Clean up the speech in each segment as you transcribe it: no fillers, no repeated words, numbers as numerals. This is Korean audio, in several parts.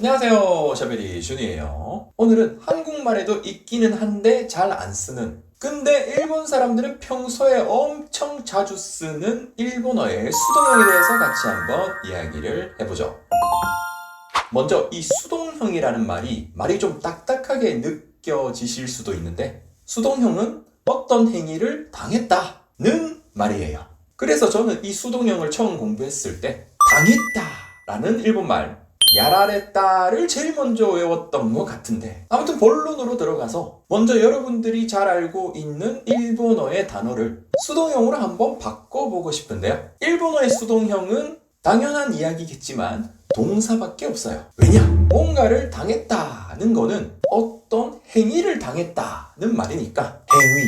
안녕하세요. 샤베리 준이에요. 오늘은 한국말에도 있기는 한데 잘 안 쓰는, 근데 일본 사람들은 평소에 엄청 자주 쓰는 일본어의 수동형에 대해서 같이 한번 이야기를 해보죠. 먼저 이 수동형이라는 말이 좀 딱딱하게 느껴지실 수도 있는데, 수동형은 어떤 행위를 당했다는 말이에요. 그래서 저는 이 수동형을 처음 공부했을 때 당했다라는 일본말 야라레따를 제일 먼저 외웠던 것 같은데, 아무튼 본론으로 들어가서 먼저 여러분들이 잘 알고 있는 일본어의 단어를 수동형으로 한번 바꿔보고 싶은데요. 일본어의 수동형은 당연한 이야기겠지만 동사밖에 없어요. 왜냐? 뭔가를 당했다는 거는 어떤 행위를 당했다는 말이니까 행위,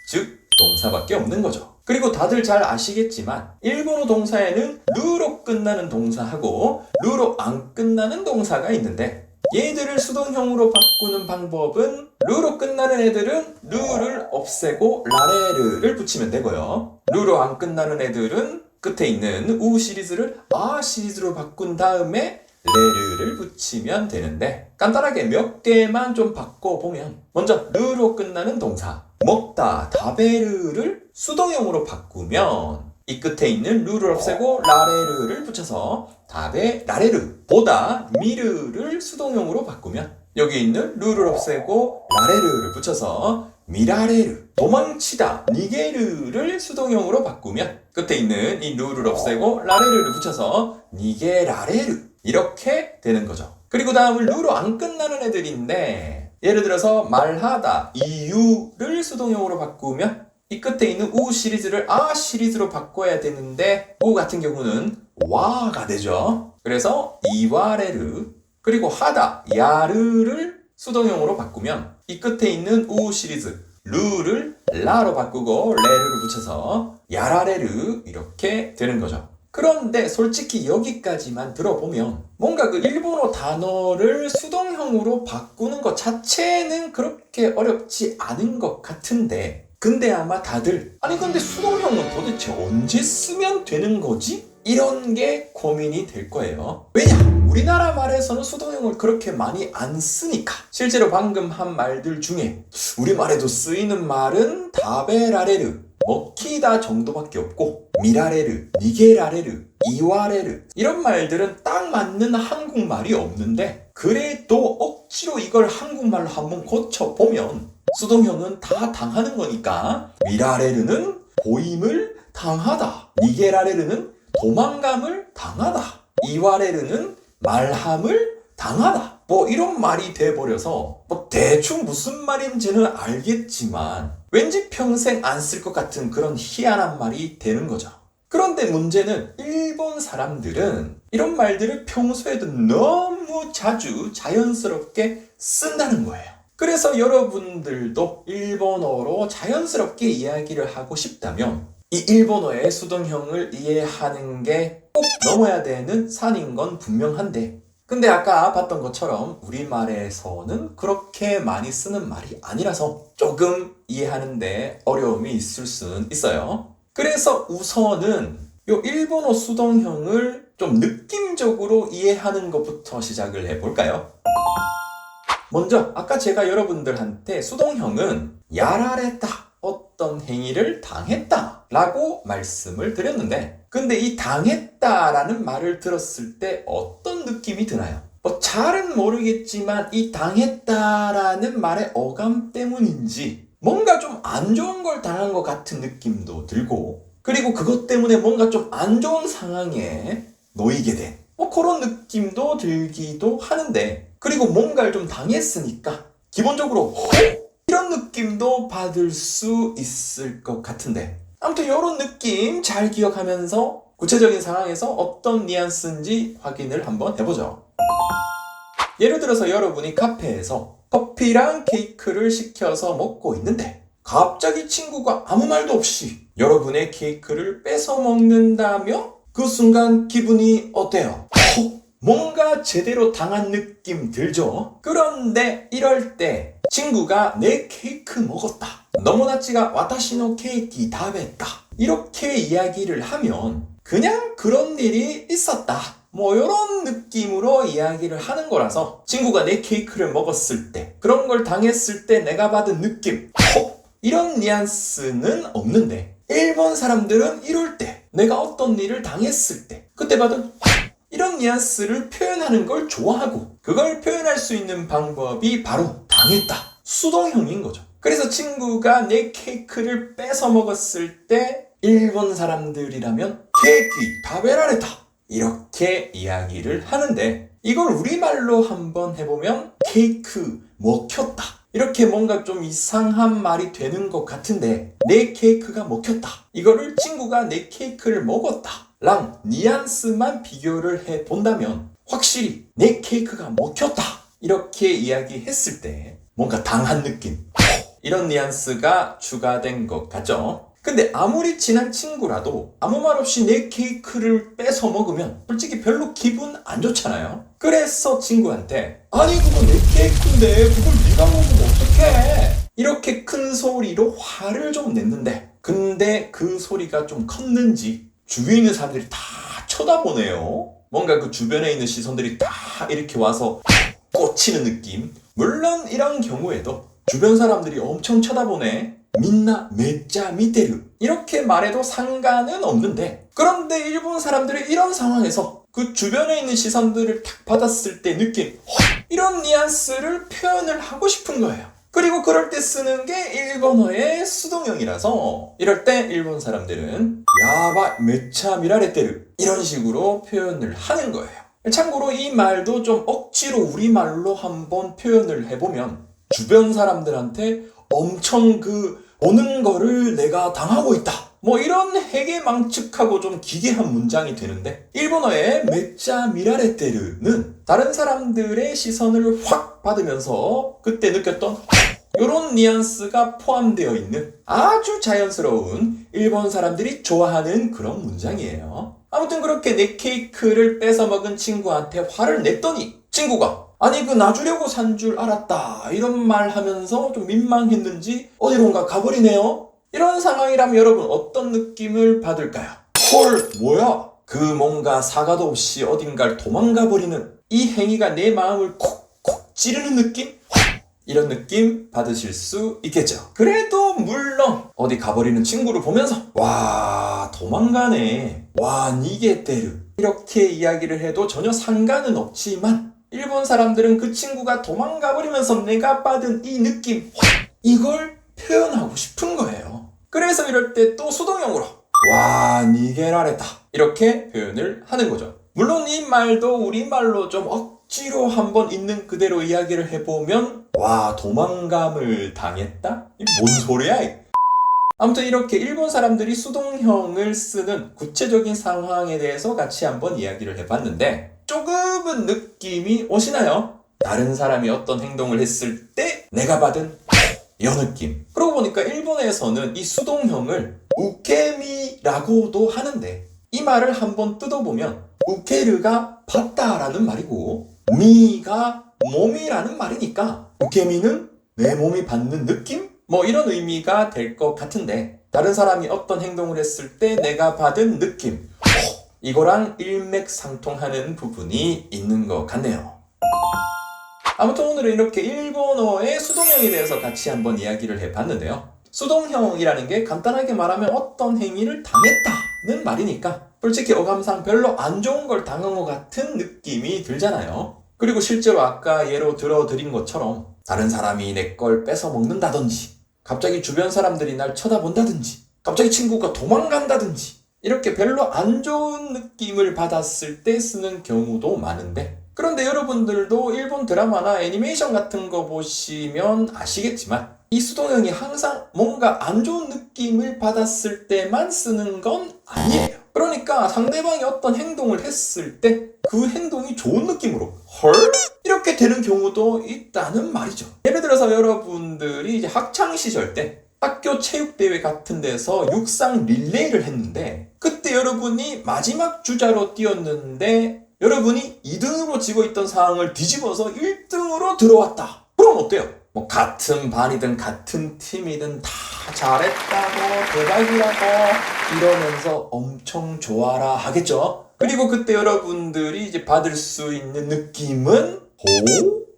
즉 동사밖에 없는 거죠. 그리고 다들 잘 아시겠지만 일본어 동사에는 루로 끝나는 동사하고 루로 안 끝나는 동사가 있는데, 얘들을 수동형으로 바꾸는 방법은 루로 끝나는 애들은 루를 없애고 라레르를 붙이면 되고요. 루로 안 끝나는 애들은 끝에 있는 우 시리즈를 아 시리즈로 바꾼 다음에 레르를 붙이면 되는데, 간단하게 몇 개만 좀 바꿔보면, 먼저 르로 끝나는 동사 먹다 다베르를 수동형으로 바꾸면 이 끝에 있는 루를 없애고 라레르를 붙여서 다베 라레르, 보다 미르를 수동형으로 바꾸면 여기 있는 루를 없애고 라레르를 붙여서 미라레르, 도망치다 니게르를 수동형으로 바꾸면 끝에 있는 이 루를 없애고 라레르를 붙여서 니게라레르, 이렇게 되는 거죠. 그리고 다음은 루로 안 끝나는 애들인데, 예를 들어서 말하다 이유를 수동형으로 바꾸면 이 끝에 있는 우 시리즈를 아 시리즈로 바꿔야 되는데, 우 같은 경우는 와가 되죠. 그래서 이와레르, 그리고 하다 야르를 수동형으로 바꾸면 이 끝에 있는 우 시리즈 루를 라로 바꾸고 레르를 붙여서 야라레르, 이렇게 되는 거죠. 그런데 솔직히 여기까지만 들어보면 뭔가 그 일본어 단어를 수동형으로 바꾸는 것 자체는 그렇게 어렵지 않은 것 같은데, 근데 아마 다들 아니 근데 수동형은 도대체 언제 쓰면 되는 거지? 이런 게 고민이 될 거예요. 왜냐? 우리나라 말에서는 수동형을 그렇게 많이 안 쓰니까. 실제로 방금 한 말들 중에 우리말에도 쓰이는 말은 다베라레르, 먹히다 정도밖에 없고, 미라레르, 니게라레르, 이와레르, 이런 말들은 딱 맞는 한국말이 없는데, 그래도 억지로 이걸 한국말로 한번 고쳐보면 수동형은 다 당하는 거니까, 미라레르는 보임을 당하다, 니게라레르는 도망감을 당하다, 이와레르는 말함을 당하다, 뭐 이런 말이 돼버려서 뭐 대충 무슨 말인지는 알겠지만 왠지 평생 안 쓸 것 같은 그런 희한한 말이 되는 거죠. 그런데 문제는 일본 사람들은 이런 말들을 평소에도 너무 자주 자연스럽게 쓴다는 거예요. 그래서 여러분들도 일본어로 자연스럽게 이야기를 하고 싶다면 이 일본어의 수동형을 이해하는 게 꼭 넘어야 되는 산인 건 분명한데, 근데 아까 봤던 것처럼 우리말에서는 그렇게 많이 쓰는 말이 아니라서 조금 이해하는데 어려움이 있을 수는 있어요. 그래서 우선은 이 일본어 수동형을 좀 느낌적으로 이해하는 것부터 시작을 해볼까요? 먼저 아까 제가 여러분들한테 수동형은 야라레다, 어떤 행위를 당했다 라고 말씀을 드렸는데, 근데 이 당했다라는 말을 들었을 때 어떤 느낌이 드나요? 뭐 잘은 모르겠지만 이 당했다라는 말의 어감 때문인지 뭔가 좀 안 좋은 걸 당한 것 같은 느낌도 들고, 그리고 그것 때문에 뭔가 좀 안 좋은 상황에 놓이게 된 뭐 그런 느낌도 들기도 하는데, 그리고 뭔가를 좀 당했으니까 기본적으로 이런 느낌도 받을 수 있을 것 같은데, 아무튼 이런 느낌 잘 기억하면서 구체적인 상황에서 어떤 뉘앙스인지 확인을 한번 해보죠. 예를 들어서 여러분이 카페에서 커피랑 케이크를 시켜서 먹고 있는데 갑자기 친구가 아무 말도 없이 여러분의 케이크를 뺏어 먹는다며 그 순간 기분이 어때요? 뭔가 제대로 당한 느낌 들죠? 그런데 이럴 때 친구가 내 케이크 먹었다, 너무나치가 와타시노 케이키 다베다, 이렇게 이야기를 하면 그냥 그런 일이 있었다, 뭐 이런 느낌으로 이야기를 하는 거라서 친구가 내 케이크를 먹었을 때 그런 걸 당했을 때 내가 받은 느낌 이런 뉘앙스는 없는데 일본 사람들은 이럴 때 내가 어떤 일을 당했을 때 그때 받은 이런 뉘앙스를 표현하는 걸 좋아하고 그걸 표현할 수 있는 방법이 바로 당했다 수동형인 거죠. 그래서 친구가 내 케이크를 뺏어 먹었을 때 일본 사람들이라면 케이크 다베라레다 이렇게 이야기를 하는데 이걸 우리말로 한번 해보면 케이크 먹혔다 이렇게 뭔가 좀 이상한 말이 되는 것 같은데 내 케이크가 먹혔다 이거를 친구가 내 케이크를 먹었다 랑 뉘앙스만 비교를 해본다면 확실히 내 케이크가 먹혔다 이렇게 이야기했을 때 뭔가 당한 느낌 이런 뉘앙스가 추가된 것 같죠? 근데 아무리 친한 친구라도 아무 말 없이 내 케이크를 뺏어 먹으면 솔직히 별로 기분 안 좋잖아요? 그래서 친구한테 아니 그거 내 케이크인데 그걸 네가 먹으면 어떡해 이렇게 큰 소리로 화를 좀 냈는데 근데 그 소리가 좀 컸는지 주위에 있는 사람들이 다 쳐다보네요. 뭔가 그 주변에 있는 시선들이 다 이렇게 와서 꽂히는 느낌. 물론 이런 경우에도 주변 사람들이 엄청 쳐다보네 민나 메짜 미테르 이렇게 말해도 상관은 없는데 그런데 일본 사람들이 이런 상황에서 그 주변에 있는 시선들을 딱 받았을 때 느낀 이런 뉘앙스를 표현을 하고 싶은 거예요. 그리고 그럴 때 쓰는 게 일본어의 수동형이라서 이럴 때 일본 사람들은 야바 메차 미라레테르 이런 식으로 표현을 하는 거예요. 참고로 이 말도 좀 억지로 우리말로 한번 표현을 해보면 주변 사람들한테 엄청 오는 거를 내가 당하고 있다 뭐 이런 해괴망측하고 좀 기괴한 문장이 되는데 일본어의 메짜 미라레테르는 다른 사람들의 시선을 확 받으면서 그때 느꼈던 이런 뉘앙스가 포함되어 있는 아주 자연스러운 일본 사람들이 좋아하는 그런 문장이에요. 아무튼 그렇게 내 케이크를 뺏어 먹은 친구한테 화를 냈더니 친구가 아니 그 놔주려고 산 줄 알았다 이런 말 하면서 좀 민망했는지 어디론가 가버리네요. 이런 상황이라면 여러분 어떤 느낌을 받을까요? 헐 뭐야 그 뭔가 사과도 없이 어딘가를 도망가 버리는 이 행위가 내 마음을 콕콕 찌르는 느낌? 이런 느낌 받으실 수 있겠죠. 그래도 물론 어디 가버리는 친구를 보면서 와 도망가네 와 니게테르 이렇게 이야기를 해도 전혀 상관은 없지만 일본 사람들은 그 친구가 도망가버리면서 내가 받은 이 느낌 이걸 표현하고 싶은 거예요. 그래서 이럴 때 또 수동형으로 와 니게라레다 이렇게 표현을 하는 거죠. 물론 이 말도 우리말로 좀 억지로 한번 있는 그대로 이야기를 해보면 와 도망감을 당했다? 이 뭔 소리야? 아무튼 이렇게 일본 사람들이 수동형을 쓰는 구체적인 상황에 대해서 같이 한번 이야기를 해봤는데 조금은 느낌이 오시나요? 다른 사람이 어떤 행동을 했을 때 내가 받은 이 느낌. 그러고 보니까 일본에서는 이 수동형을 우케미라고도 하는데 이 말을 한번 뜯어보면 우케르가 받다라는 말이고 미가 몸이라는 말이니까 우케미는 내 몸이 받는 느낌? 뭐 이런 의미가 될 것 같은데 다른 사람이 어떤 행동을 했을 때 내가 받은 느낌 이거랑 일맥상통하는 부분이 있는 것 같네요. 아무튼 오늘은 이렇게 일본어의 수동형에 대해서 같이 한번 이야기를 해봤는데요. 수동형이라는 게 간단하게 말하면 어떤 행위를 당했다는 말이니까 솔직히 어감상 별로 안 좋은 걸 당한 것 같은 느낌이 들잖아요. 그리고 실제로 아까 예로 들어드린 것처럼 다른 사람이 내 걸 뺏어 먹는다든지 갑자기 주변 사람들이 날 쳐다본다든지 갑자기 친구가 도망간다든지 이렇게 별로 안 좋은 느낌을 받았을 때 쓰는 경우도 많은데 그런데 여러분들도 일본 드라마나 애니메이션 같은 거 보시면 아시겠지만 이 수동형이 항상 뭔가 안 좋은 느낌을 받았을 때만 쓰는 건 아니에요. 그러니까 상대방이 어떤 행동을 했을 때 그 행동이 좋은 느낌으로 헐? 이렇게 되는 경우도 있다는 말이죠. 예를 들어서 여러분들이 이제 학창시절 때 학교 체육대회 같은 데서 육상 릴레이를 했는데 그때 여러분이 마지막 주자로 뛰었는데 여러분이 2등으로 지고 있던 상황을 뒤집어서 1등으로 들어왔다. 그럼 어때요? 뭐 같은 반이든 같은 팀이든 다 잘했다고 대박이라고 이러면서 엄청 좋아라 하겠죠? 그리고 그때 여러분들이 이제 받을 수 있는 느낌은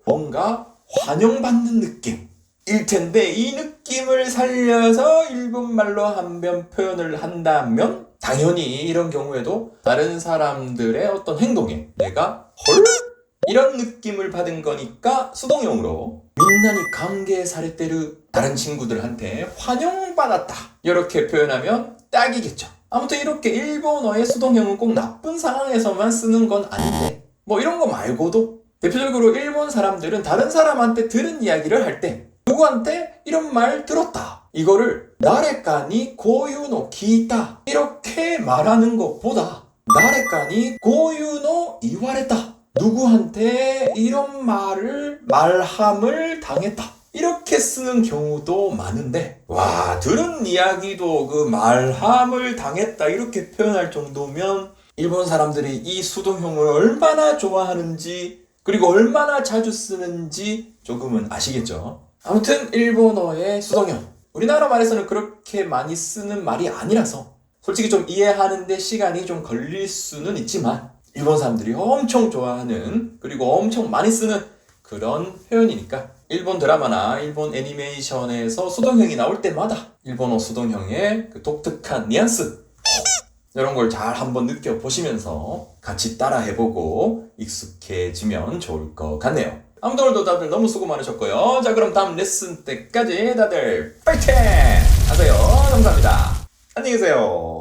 뭔가 환영받는 느낌 일 텐데, 이 느낌을 살려서 일본말로 한번 표현을 한다면 당연히 이런 경우에도 다른 사람들의 어떤 행동에 내가 헐? 이런 느낌을 받은 거니까 수동형으로 민나니 관계 사레테르, 다른 친구들한테 환영받았다 이렇게 표현하면 딱이겠죠. 아무튼 이렇게 일본어의 수동형은 꼭 나쁜 상황에서만 쓰는 건 아닌데, 뭐 이런 거 말고도 대표적으로 일본 사람들은 다른 사람한테 들은 이야기를 할 때 누구한테 이런 말 들었다, 이거를 나레까니 고유노 기타 이렇게 말하는 것보다 나레까니 고유노 이와레다, 누구한테 이런 말함을 당했다 이렇게 쓰는 경우도 많은데, 와, 들은 이야기도 그 말함을 당했다 이렇게 표현할 정도면 일본 사람들이 이 수동형을 얼마나 좋아하는지, 그리고 얼마나 자주 쓰는지 조금은 아시겠죠? 아무튼 일본어의 수동형, 우리나라 말에서는 그렇게 많이 쓰는 말이 아니라서 솔직히 좀 이해하는데 시간이 좀 걸릴 수는 있지만 일본 사람들이 엄청 좋아하는, 그리고 엄청 많이 쓰는 그런 표현이니까 일본 드라마나 일본 애니메이션에서 수동형이 나올 때마다 일본어 수동형의 그 독특한 뉘앙스 이런 걸 잘 한번 느껴보시면서 같이 따라해보고 익숙해지면 좋을 것 같네요. 아무튼 오늘도 다들 너무 수고 많으셨고요. 자, 그럼 다음 레슨 때까지 다들 파이팅 하세요. 감사합니다. 안녕히 계세요.